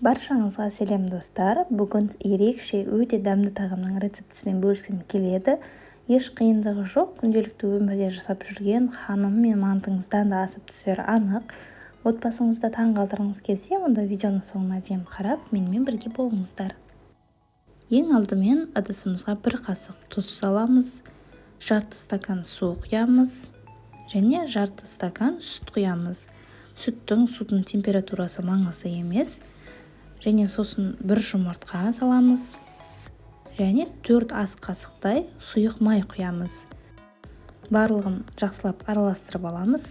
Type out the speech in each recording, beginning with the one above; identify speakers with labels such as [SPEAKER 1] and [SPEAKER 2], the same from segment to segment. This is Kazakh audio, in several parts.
[SPEAKER 1] Баршаңызға сәлем достар. Бүгін ерекше өте дәмді тағамның рецептісімен бөліскім келеді. Еш қиындығы жоқ. Күнделікті өмірде жасап жүрген ханым мен мантыңыздан да асып түсері анық. Отбасыңызда таң қалдырғыңыз келсе, онда видеоның соңына дейін қарап, менімен бірге болыңыздар. Ең алдымен ыдысымызға 1 қасық тұз саламыз, жарты стакан су құямыз және жарты стакан сүт құямыз. Судың температурасы маңызды емес. Және сосын 1 жұмыртқа саламыз және 4 ас қасықтай сұйық май құямыз. Барлығын жақсылап араластырып аламыз.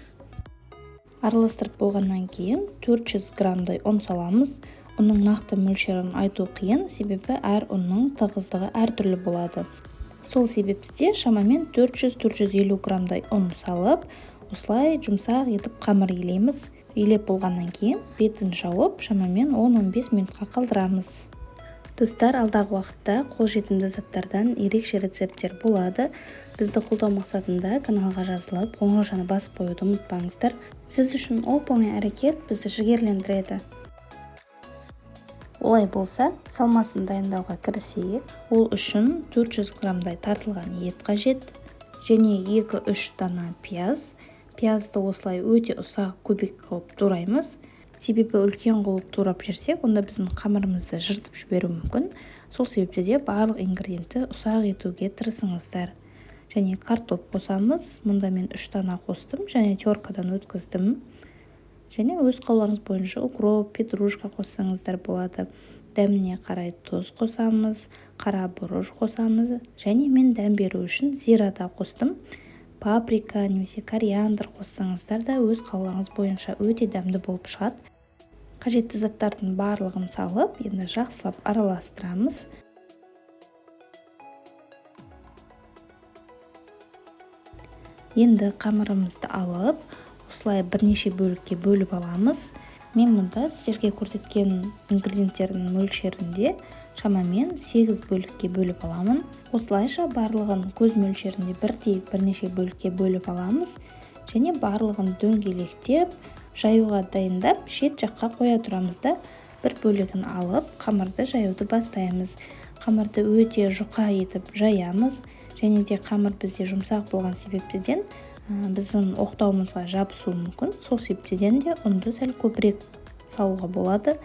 [SPEAKER 1] Араластырып болғаннан кейін 400 граммдай ұн саламыз. Оның нақты мөлшерін айту қиын, себебі әр ұнның тығыздығы әртүрлі болады. Сол себепті де шамамен 400-450 граммдай ұн салып, осылай жұмсақ етіп қамыр илейміз. Илеп болғаннан кейін бетін жауып, шамамен 10-15 минутқа қалдырамыз. Достар, алдағы уақытта қолжетімді заттардан ерекше рецепттер болады. Бізді қолдау мақсатында каналға жазылып, қоңыраушаны басып қоюды ұмытпаңыздар. Сіз үшін оп-оңай әрекет бізді жігерлендіреді. Олай болса, салмасын дайындауға кірісейік. Ол үшін 400 граммдай тартылған ет қажет және 2-3 дана пияз. Пиязды осылай өте ұсақ көбік қылып тураймыз. Себебі үлкен қылып турап жүрсек, онда біздің қамырымызды жыртып жіберу мүмкін. Сол себепті де барлық ингредиентті ұсақ етуге тырысыңыздар. Және картоп қосамыз. Мұнда мен 3 дана қостым және теркадан өткіздім. Және өз қалауыңыз бойынша укроп, петрушка қоссаңыздар болады. Дәміне қарай тұз қосамыз, қара бұрыш қосамыз және мен дәм беру үшін зирада қостым. Паприка немесе кориандр қоссаңыздар да өз қалауыңыз бойынша өте дәмді болып шығады. Қажетті заттардың барлығын салып, енді жақсылап араластырамыз. Енді қамырымызды алып, осылай бірнеше бөлікке бөліп аламыз. Мен мұнда сіздерге көрсеткен ингредиенттердің мөлшерінде шамамен 8 бөлікке бөліп аламын. Осылайша барлығын көз мөлшерінде бірнеше бөлікке бөліп аламыз. Және барлығын дөңгелектеп, жаюға дайындап, шет жаққа қоя тұрамыз да, бір бөлігін алып, қамырды жаюды бастаймыз. Қамырды өте жұқа етіп жаямыз. Және де қамыр бізде жұмсақ болған себептеден біздің оқтауымызға жабысуы мүмкін. Сол себептеден де ұнды сәл көбірек салуға болады.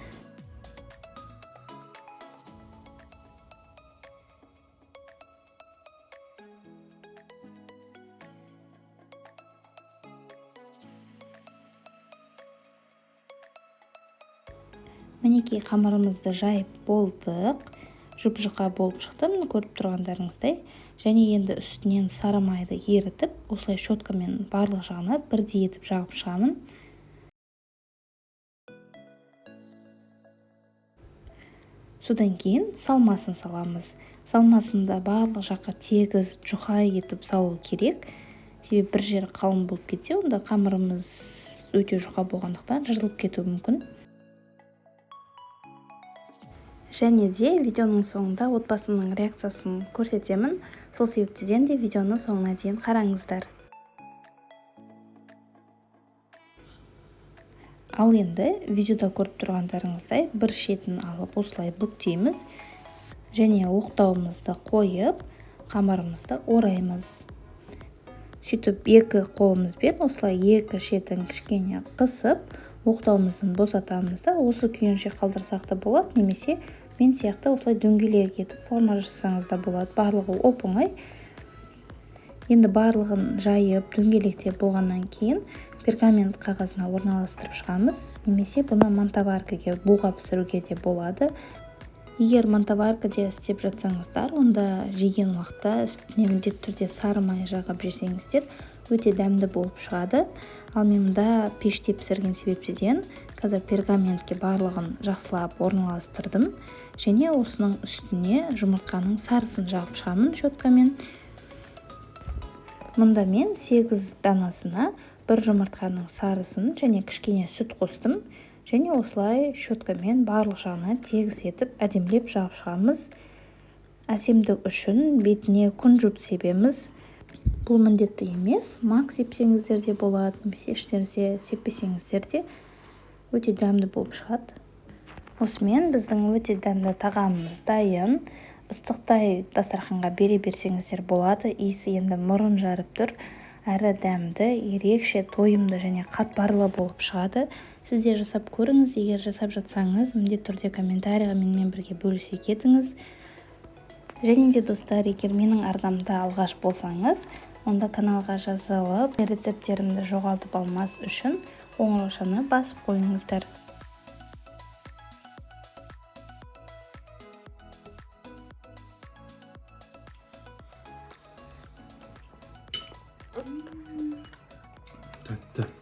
[SPEAKER 1] Мінекей қамырымызды жайып болдық. Жұп-жұқа болып шықты, көріп тұрғандарыңыздай. Және енді үстінен сары майды ерітіп, осылай щеткамен барлық жағына бірдей етіп жағып шығамын. Содан кейін салмасын саламыз. Салмасында барлық жаққа тегіз жұқа етіп салу керек. Себебі бір жері қалың болып кетсе, онда қамырымыз өте жұқа болғандықтан жыртылып кетуі мүмкін. Және де видеоның соңында отбасымның реакциясын көрсетемін. Сол себептеден де видеоны соңына дейін қараңыздар. Ал енді видеода көріп тұрғандарыңыздай бір шетін алып осылай бүктейміз. Және оқтауымызды қойып, қамырымызды ораймыз. Сөйтіп екі қолымызбен осылай екі шетін кішкене қысып, оқтауымыздан босатамыз да, осы күйінше қалдырсақ та болады, немесе мен сияқты осылай дөңгелек етіп форма жасасаңыз да болады. Барлығы оп-оңай. Енді барлығын жайып, дөңгелектеп болғаннан кейін пергамент қағазына орналастырып шығамыз. Немесе бұны мантоваркаға буға пісіруге де болады. Егер мантоваркада істеп жатсаңыздар, онда жеген уақытта үстіне міндетті түрде сары май жағып жесеңіздер, өте дәмді болып шығады. Ал мен мұнда пеште пісірген себептеден қазір пергаментке барлығын жақсылап орналастырдым. Және осының үстіне жұмыртқаның сарысын жағып шығамын щеткамен. Мұнда мен 8 данасына 1 жұмыртқаның сарысын және кішкене сүт қостым. Және осылай щеткамен барлық жағына тегіс етіп әдемілеп жағып шығамыз. Әсемдік үшін бетіне күнжут себеміз. Бұл міндетті емес. Мак сепсеңіздер де болады, немесе іштеріңізде сеппесеңіздер де өте дәмді болып шығады. Осымен біздің өте дәмді тағамымыз дайын. Ыстықтай дастарханға бере берсеңіздер болады. Иісі енді мұрын жарып тұр. Әрі дәмді, ерекше, тойымды және қатпарлы болып шығады. Сіз де жасап көріңіз. Егер жасап жатсаңыз, міндетті түрде комментарийға менімен бірге бөлісе кетіңіз. Және де достар, егер менің арнамда алғаш болсаңыз, онда каналға жазылып, рецепттерімді жоғалтып алмас үшін қоңыраушаны басып қойыңыздар.
[SPEAKER 2] Тәтті.